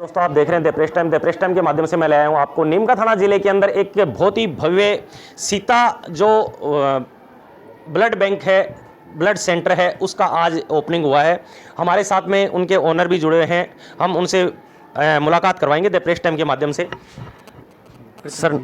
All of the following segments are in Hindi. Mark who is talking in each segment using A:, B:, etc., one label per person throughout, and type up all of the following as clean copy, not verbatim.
A: दोस्तों आप देख रहे हैं द प्रेस टाइम के माध्यम से मैं ले आया हूँ आपको नीम का थाना जिले के अंदर एक बहुत ही भव्य सीता जो ब्लड बैंक है, ब्लड सेंटर है, उसका आज ओपनिंग हुआ है। हमारे साथ में उनके ओनर भी जुड़े हुए हैं, हम उनसे मुलाकात करवाएंगे द प्रेस टाइम के माध्यम से। सर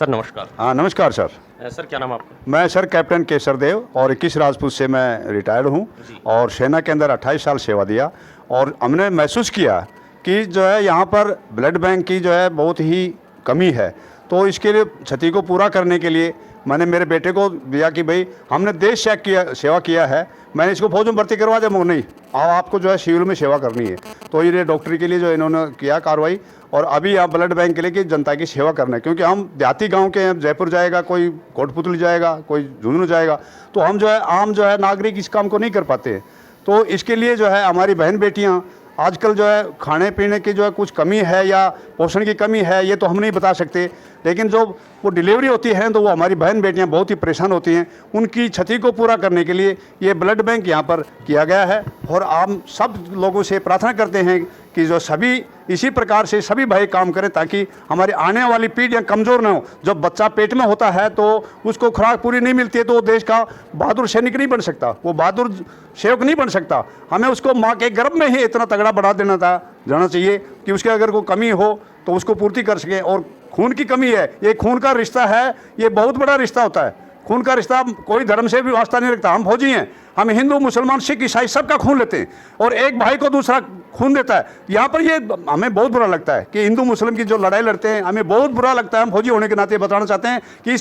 A: नमस्कार।
B: हाँ नमस्कार सर।
A: सर क्या नाम आपका?
B: मैं सर कैप्टन केसरदेव और 21 राजपूत से मैं रिटायर्ड हूँ और सेना के अंदर 28 साल सेवा दिया। और हमने महसूस किया कि जो है यहाँ पर ब्लड बैंक की जो है बहुत ही कमी है, तो इसके लिए क्षति को पूरा करने के लिए मैंने मेरे बेटे को दिया कि भाई हमने देश सेवा किया है, मैंने इसको फौज में भर्ती करवा दिया। नहीं, आपको जो है सिविल में सेवा करनी है, तो ये डॉक्टरी के लिए जो इन्होंने किया कार्रवाई। और अभी आप ब्लड बैंक के लिए कि जनता की सेवा करना है, क्योंकि हम देहाती गांव के हैं, जयपुर जाएगा कोई, कोटपुतली जाएगा कोई, झुंझुनू जाएगा, तो हम जो है आम जो है नागरिक इस काम को नहीं कर पाते हैं। तो इसके लिए जो है हमारी बहन बेटियां आजकल जो है खाने पीने की जो है कुछ कमी है या पोषण की कमी है, ये तो हम नहीं बता सकते, लेकिन जो वो डिलीवरी होती है तो वो हमारी बहन बेटियां बहुत ही परेशान होती हैं। उनकी क्षति को पूरा करने के लिए ये ब्लड बैंक यहाँ पर किया गया है। और हम सब लोगों से प्रार्थना करते हैं कि जो सभी इसी प्रकार से सभी भाई काम करें, ताकि हमारी आने वाली पीढ़ियाँ कमज़ोर न हो। जब बच्चा पेट में होता है तो उसको खुराक पूरी नहीं मिलती है तो वो देश का बहादुर सैनिक नहीं बन सकता, वो बहादुर सेवक नहीं बन सकता। हमें उसको माँ के गर्भ में ही इतना तगड़ा बढ़ा जाना चाहिए कि उसके अगर कोई कमी हो तो उसको पूर्ति कर सके। और खून की कमी है, ये खून का रिश्ता है, ये बहुत बड़ा रिश्ता होता है। खून का रिश्ता कोई धर्म से भी वास्ता नहीं रखता। हम फौजी हैं, हम हिंदू मुसलमान सिख ईसाई सबका खून लेते हैं और एक भाई को दूसरा खून देता है। यहाँ पर ये हमें बहुत बुरा लगता है कि हिंदू मुस्लिम की जो लड़ाई लड़ते हैं, हमें बहुत बुरा लगता है। हम फौजी होने के नाते बताना चाहते हैं कि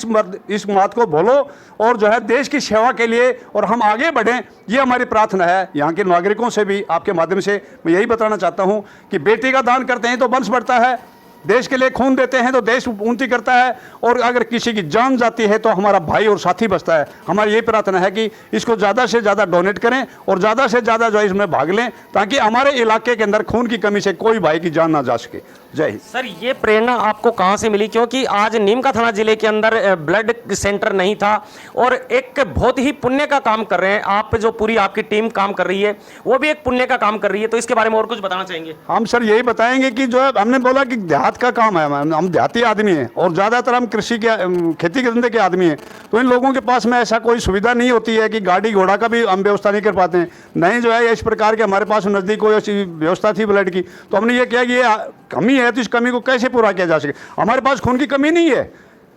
B: इस बात को बोलो और जो है देश की सेवा के लिए और हम आगे बढ़ें, ये हमारी प्रार्थना है। यहाँ के नागरिकों से भी आपके माध्यम से मैं यही बताना चाहता हूँ कि बेटी का दान करते हैं तो वंश बढ़ता है, देश के लिए खून देते हैं तो देश उन्नति करता है, और अगर किसी की जान जाती है तो हमारा भाई और साथी बचता है। हमारी यही प्रार्थना है कि इसको ज़्यादा से ज़्यादा डोनेट करें और ज़्यादा से ज़्यादा जो है इसमें भाग लें, ताकि हमारे इलाके के अंदर खून की कमी से कोई भाई की जान ना जा सके। जय हिंद।
A: सर ये प्रेरणा आपको कहाँ से मिली? क्योंकि आज नीम का थाना जिले के अंदर ब्लड सेंटर नहीं था और एक बहुत ही पुण्य का काम कर रहे हैं आप, जो पूरी आपकी टीम काम कर रही है वो भी एक पुण्य का काम कर रही है, तो इसके बारे में और कुछ बताना चाहेंगे?
B: हम सर यही बताएंगे कि जो है हमने बोला कि देहात का काम है, हम देहाती आदमी हैं और ज़्यादातर हम कृषि के खेती के धंधे के आदमी हैं, तो इन लोगों के पास में ऐसा कोई सुविधा नहीं होती है कि गाड़ी घोड़ा का भी हम व्यवस्था नहीं कर पाते हैं। नहीं जो है इस प्रकार के हमारे पास नज़दीक कोई ऐसी व्यवस्था थी ब्लड की, तो हमने ये किया कि ये कमी है तो इस कमी को कैसे पूरा किया जा सके। हमारे पास खून की कमी नहीं है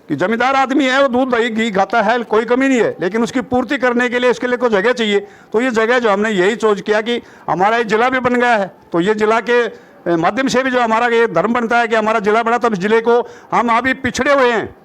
B: कि जमींदार आदमी है वो दूध दही घी खाता है, कोई कमी नहीं है, लेकिन उसकी पूर्ति करने के लिए इसके लिए कोई जगह चाहिए। तो ये जगह जो हमने यही सोच किया कि हमारा ये जिला भी बन गया है, तो ये जिला के माध्यम से भी जो हमारा ये धर्म बनता है कि हमारा जिला बना, तो इस जिले को हम अभी पिछड़े हुए हैं।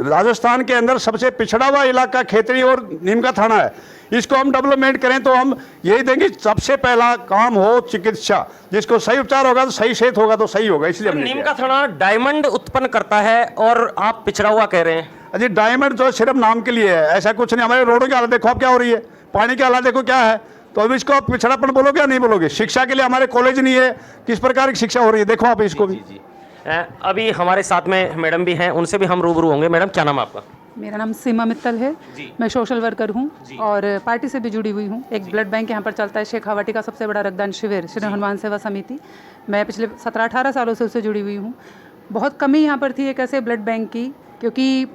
B: राजस्थान के अंदर सबसे पिछड़ा हुआ इलाका खेतड़ी और नीम का थाना है, इसको हम डेवलपमेंट करें तो हम यही देंगे सबसे पहला काम हो चिकित्सा, जिसको सही उपचार होगा तो सही सेहत होगा तो सही होगा। इसलिए
A: नीम का थाना डायमंड उत्पन्न करता है और आप पिछड़ा हुआ कह रहे हैं।
B: अजी डायमंड तो सिर्फ नाम के लिए है, ऐसा कुछ नहीं। हमारे रोडों की हालत देखो आप क्या हो रही है, पानी की हालत देखो क्या है, तो अब इसको आप पिछड़ापन बोलोगे या नहीं बोलोगे? शिक्षा के लिए हमारे कॉलेज नहीं है, किस प्रकार की शिक्षा हो रही है देखो आप इसको भी।
A: अभी हमारे साथ में मैडम भी हैं, उनसे भी हम रूबरू होंगे। मैडम क्या नाम है आपका?
C: मेरा नाम सीमा मित्तल है, मैं सोशल वर्कर हूँ और पार्टी से भी जुड़ी हुई हूँ। एक ब्लड बैंक यहाँ पर चलता है, शेखावाटी का सबसे बड़ा रक्तदान शिविर, श्री हनुमान सेवा समिति। मैं पिछले 17-18 सालों से उससे जुड़ी हुई हूँ। बहुत कमी यहाँ पर थी एक ऐसे ब्लड बैंक की, क्योंकि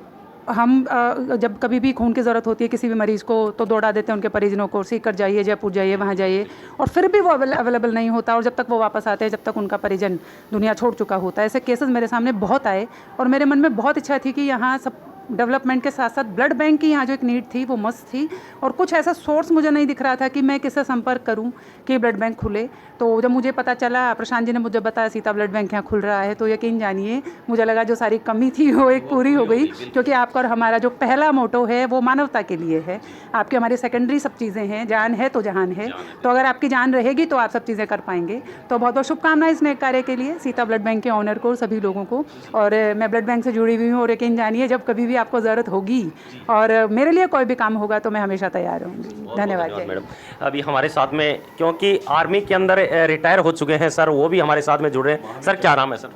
C: हम जब कभी भी खून की ज़रूरत होती है किसी भी मरीज़ को तो दौड़ा देते हैं उनके परिजनों को, सीकर जाइए, जयपुर जाइए, वहाँ जाइए, और फिर भी वो अवेलेबल नहीं होता, और जब तक वो वापस आते हैं जब तक उनका परिजन दुनिया छोड़ चुका होता है। ऐसे केसेस मेरे सामने बहुत आए और मेरे मन में बहुत इच्छा थी कि यहाँ सब डेवलपमेंट के साथ साथ ब्लड बैंक की यहाँ जो एक नीड थी वो मस्त थी, और कुछ ऐसा सोर्स मुझे नहीं दिख रहा था कि मैं किससे संपर्क करूँ कि ब्लड बैंक खुले। तो जब मुझे पता चला, प्रशांत जी ने मुझे बताया सीता ब्लड बैंक यहाँ खुल रहा है, तो यकीन जानिए मुझे लगा जो सारी कमी थी वो एक पूरी हो गई, क्योंकि आपका और हमारा जो पहला मोटो है वो मानवता के लिए है। आपकी हमारी सेकेंडरी सब चीज़ें हैं, जान है तो जहान है, तो अगर आपकी जान रहेगी तो आप सब चीज़ें कर पाएंगे। तो बहुत बहुत शुभकामनाएं इस नेक कार्य के लिए सीता ब्लड बैंक के ऑनर को, सभी लोगों को। और मैं ब्लड बैंक से जुड़ी हुई हूँ और यकीन जानिए जब कभी भी आपको ज़रूरत होगी और मेरे लिए कोई भी काम होगा तो मैं हमेशा तैयार रहूँगी। धन्यवाद
A: मैडम। अभी हमारे साथ में, क्योंकि आर्मी के अंदर रिटायर हो चुके हैं सर, वो भी हमारे साथ में जुड़े हैं। सर क्या नाम है सर?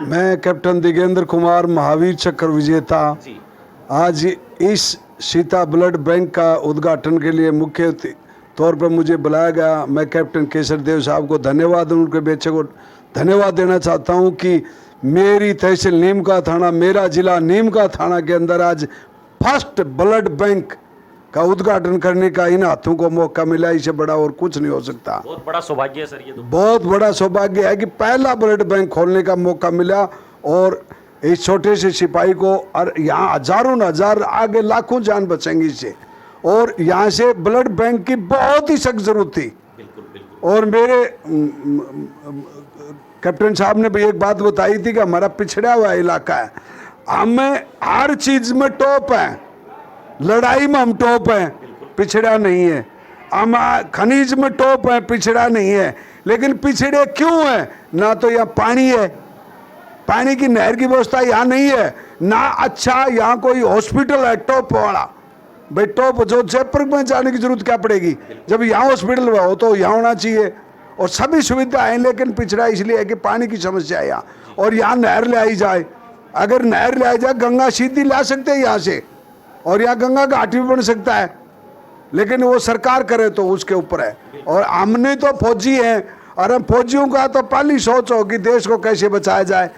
D: मैं कैप्टन दिगेंद्र कुमार, महावीर चक्र विजेता। आज इस सीता ब्लड बैंक का उद्घाटन के लिए मुख्य तौर पर मुझे बुलाया गया। मैं कैप्टन केसर देव साहब को धन्यवाद, उनके बेटे को धन्यवाद देना चाहता हूं कि मेरी तहसील नीम का थाना, मेरा जिला नीम का थाना के अंदर आज फर्स्ट ब्लड बैंक का उद्घाटन करने का इन हाथों को मौका मिला। इससे बड़ा और कुछ नहीं हो सकता।
A: बहुत बड़ा सौभाग्य है सर ये तो।
D: बहुत बड़ा सौभाग्य है कि पहला ब्लड बैंक खोलने का मौका मिला और इस छोटे से सिपाही को, और यहाँ हजारों न हजार आगे लाखों जान बचेंगी इससे। और यहाँ से ब्लड बैंक की बहुत ही सख्त जरूरत थी। और मेरे कैप्टन साहब ने भी एक बात बताई थी कि हमारा पिछड़ा हुआ इलाका है, हमें हर चीज में टॉप है, लड़ाई में हम टॉप हैं, पिछड़ा नहीं है। हम खनिज में टॉप है, पिछड़ा नहीं है। लेकिन पिछड़े क्यों है? ना तो यहाँ पानी है, पानी की नहर की व्यवस्था यहाँ नहीं है, ना अच्छा यहाँ कोई हॉस्पिटल है टॉप वाला। भाई टॉप जो जयपुर में जाने की जरूरत क्या पड़ेगी, जब यहाँ हॉस्पिटल हो तो यहाँ होना चाहिए। और सभी सुविधा है, लेकिन पिछड़ा इसलिए है कि पानी की समस्या है यहाँ। और यहाँ नहर ले आई जाए, अगर नहर ले आई जाए, गंगा सीधी ला सकते हैं यहाँ से, और यहाँ गंगा घाटी भी बन सकता है, लेकिन वो सरकार करे तो उसके ऊपर है। और हमने तो फौजी हैं, और हम फौजियों का तो पहली सोच हो कि देश को कैसे बचाया जाए।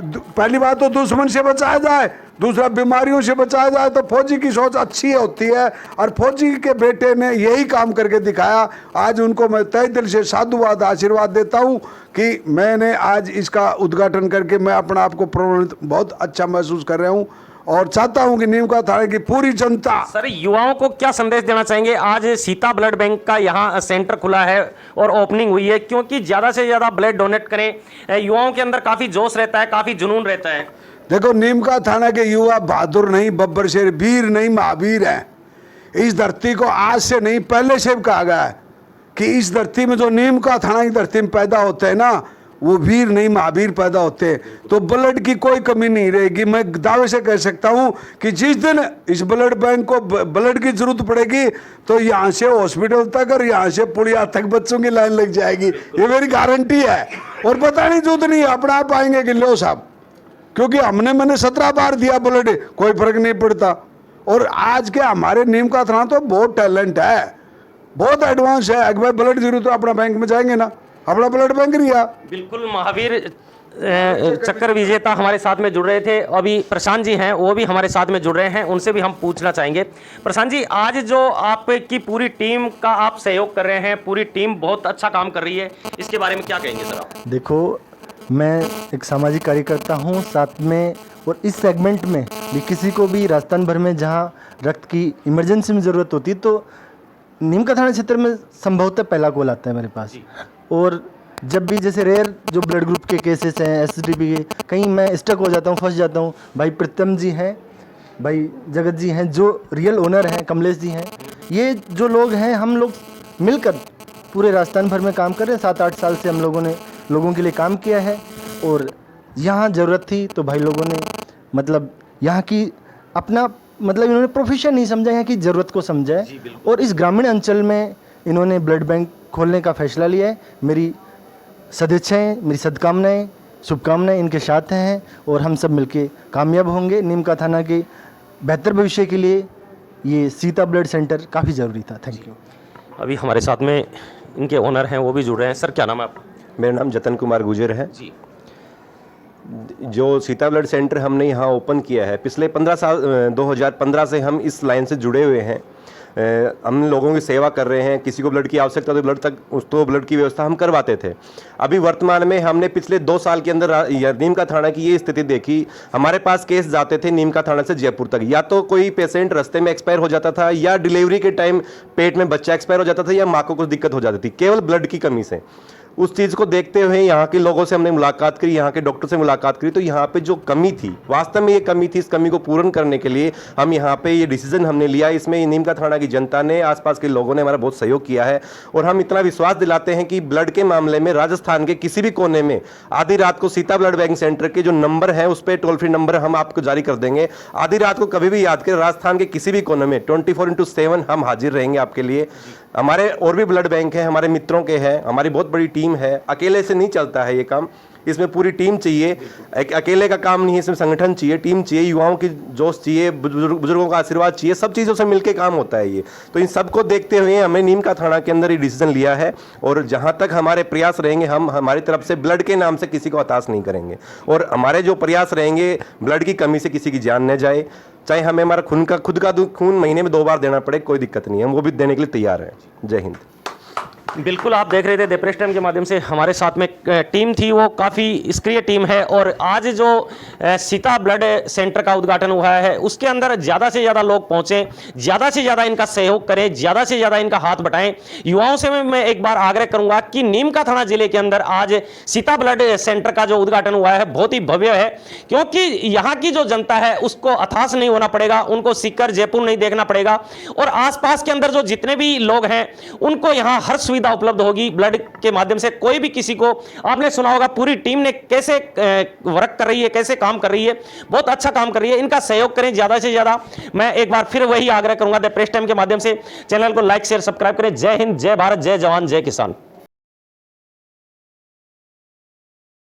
D: पहली बात तो दुश्मन से बचाया जाए, दूसरा बीमारियों से बचाया जाए। तो फौजी की सोच अच्छी होती है, और फौजी के बेटे ने यही काम करके दिखाया। आज उनको मैं तहे दिल से साधुवाद आशीर्वाद देता हूँ कि मैंने आज इसका उद्घाटन करके मैं अपना आप को प्रोन्नत बहुत अच्छा महसूस कर रहा हूँ। और चाहता हूं कि नीम का थाने की पूरी जनता।
A: सर युवाओं को क्या संदेश देना चाहेंगे? आज सीता ब्लड बैंक का यहाँ सेंटर खुला है और ओपनिंग हुई है, क्योंकि ज़्यादा से ज़्यादा ब्लड डोनेट करें। युवाओं के अंदर काफ़ी जोश रहता है, काफ़ी जुनून रहता है।
D: देखो, नीम का थाना के युवा बहादुर नहीं, बब्बर शेर, वीर नहीं, महावीर हैं। इस धरती को आज से नहीं, पहले से कहा गया है कि इस धरती में जो नीम का थाना की धरती में पैदा होते हैं ना, वो वीर नहीं महावीर पैदा होते हैं। तो ब्लड की कोई कमी नहीं रहेगी। मैं दावे से कह सकता हूं कि जिस दिन इस ब्लड बैंक को ब्लड की जरूरत पड़ेगी तो यहाँ से हॉस्पिटल तक और यहाँ से पुड़िया तक बच्चों की लाइन लग जाएगी, ये मेरी गारंटी है। और पता नहीं जरूरत नहीं अपना आप आएंगे कि लो साहब, क्योंकि मैंने 17 बार दिया ब्लड, कोई फर्क नहीं पड़ता। और आज के हमारे नीम का थाना तो बहुत टैलेंट है, बहुत एडवांस है। अगर ब्लड जरूरत तो अपना बैंक में जाएंगे ना, अपना ब्लड बैंक रिया।
A: बिल्कुल, महावीर चक्कर विजेता हमारे साथ में जुड़ रहे थे। अभी प्रशांत जी हैं, वो भी हमारे साथ में जुड़ रहे हैं, उनसे भी हम पूछना चाहेंगे। प्रशांत जी, आज जो आपकी पूरी टीम का आप सहयोग कर रहे हैं, पूरी टीम बहुत अच्छा काम कर रही है, इसके बारे में क्या कहेंगे सर आप?
E: देखो, मैं एक सामाजिक कार्यकर्ता हूँ साथ में, और इस सेगमेंट में भी किसी को भी राजस्थान भर में जहाँ रक्त की इमरजेंसी में ज़रूरत होती है तो नीम का थाना क्षेत्र में संभवतः पहला कॉल आता है मेरे पास। और जब भी जैसे रेयर जो ब्लड ग्रुप के केसेस हैं, एसटीपी के, कहीं मैं स्टक हो जाता हूँ, फंस जाता हूँ, भाई प्रीतम जी हैं, भाई जगत जी हैं, जो रियल ओनर हैं, कमलेश जी हैं, ये जो लोग हैं, हम लोग मिलकर पूरे राजस्थान भर में काम कर रहे हैं। 7-8 साल से हम लोगों ने लोगों के लिए काम किया है। और यहाँ ज़रूरत थी तो भाई लोगों ने मतलब यहाँ की अपना मतलब इन्होंने प्रोफेशन नहीं समझा, यहाँ की ज़रूरत को समझा है। और इस ग्रामीण अंचल में इन्होंने ब्लड बैंक खोलने का फैसला लिया है। मेरी सदिच्छाएँ, मेरी सद्कामनाएँ, शुभकामनाएँ इनके साथ हैं, और हम सब मिलके कामयाब होंगे। नीम का थाना के बेहतर भविष्य के लिए ये सीता ब्लड सेंटर काफ़ी ज़रूरी था। Thank you.
A: अभी हमारे साथ में इनके ओनर हैं, वो भी जुड़ रहे हैं। सर, क्या नाम है आपका?
F: मेरा नाम जतन कुमार गुजर है
A: जी।
F: जो सीता ब्लड सेंटर हमने यहाँ ओपन किया है, पिछले 15 साल 2015 से हम इस लाइन से जुड़े हुए हैं। हम लोगों की सेवा कर रहे हैं। किसी को ब्लड की आवश्यकता तो ब्लड की व्यवस्था हम करवाते थे। अभी वर्तमान में हमने पिछले 2 साल के अंदर नीम का थाना की ये स्थिति देखी। हमारे पास केस जाते थे नीम का थाना से जयपुर तक, या तो कोई पेशेंट रास्ते में एक्सपायर हो जाता था, या डिलीवरी के टाइम पेट में बच्चा एक्सपायर हो जाता था, या माँ को कुछ दिक्कत हो जाती थी, केवल ब्लड की कमी से। उस चीज़ को देखते हुए यहाँ के लोगों से हमने मुलाकात करी, यहाँ के डॉक्टर से मुलाकात करी, तो यहाँ पे जो कमी थी, वास्तव में ये कमी थी, इस कमी को पूर्ण करने के लिए हम यहाँ पे ये डिसीजन हमने लिया। इसमें नीम का थाना की जनता ने, आसपास के लोगों ने हमारा बहुत सहयोग किया है। और हम इतना विश्वास दिलाते हैं कि ब्लड के मामले में राजस्थान के किसी भी कोने में आधी रात को सीता ब्लड बैंक सेंटर के जो नंबर है उस पर टोल फ्री नंबर हम आपको जारी कर देंगे। आधी रात को कभी भी याद करें, राजस्थान के किसी भी कोने में 24/7 हम हाजिर रहेंगे आपके लिए। हमारे और भी ब्लड बैंक हैं, हमारे मित्रों के हैं, हमारी बहुत बड़ी टीम टीम है, अकेले से नहीं चलता है ये काम, इसमें पूरी टीम चाहिए। एक अकेले का काम नहीं है, इसमें संगठन चाहिए, टीम चाहिए, युवाओं की जोश चाहिए, बुजुर्गों का आशीर्वाद चाहिए, सब चीज़ों से मिलकर काम होता है ये। तो इन सबको देखते हुए हमने नीम का थाना के अंदर ये डिसीजन लिया है, और जहाँ तक हमारे प्रयास रहेंगे, हम हमारी तरफ से ब्लड के नाम से किसी को हताश नहीं करेंगे, और हमारे जो प्रयास रहेंगे ब्लड की कमी से किसी की जान न जाए, चाहे हमें हमारा खुद का खून महीने में 2 बार देना पड़े, कोई दिक्कत नहीं है, हम वो भी देने के लिए तैयार हैं। जय हिंद।
A: बिल्कुल, आप देख रहे थे द प्रेस टाइम के माध्यम से हमारे साथ में टीम थी, वो काफ़ी सक्रिय टीम है। और आज जो सीता ब्लड सेंटर का उद्घाटन हुआ है उसके अंदर ज़्यादा से ज़्यादा लोग पहुँचें, ज़्यादा से ज़्यादा इनका सहयोग करें, ज़्यादा से ज़्यादा इनका हाथ बटाएं। युवाओं से मैं एक बार आग्रह करूँगा कि नीम का थाना जिले के अंदर आज सीता ब्लड सेंटर का जो उद्घाटन हुआ है बहुत ही भव्य है, क्योंकि यहाँ की जो जनता है उसको हताश नहीं होना पड़ेगा, उनको सीकर जयपुर नहीं देखना पड़ेगा, और आसपास के अंदर जो जितने भी लोग हैं उनको यहाँ हर सुविधा उपलब्ध होगी ब्लड के माध्यम से। कोई भी किसी को, आपने सुना होगा पूरी टीम ने कैसे वर्क कर रही है, कैसे काम कर रही है, बहुत अच्छा काम कर रही है। इनका सहयोग करें ज़्यादा से ज़्यादा। मैं एक बार फिर वही आग्रह करूंगा द प्रेस टाइम के माध्यम से, चैनल को लाइक शेयर सब्सक्राइब करें। जय हिंद, जय भारत, जय जवान, जय किसान।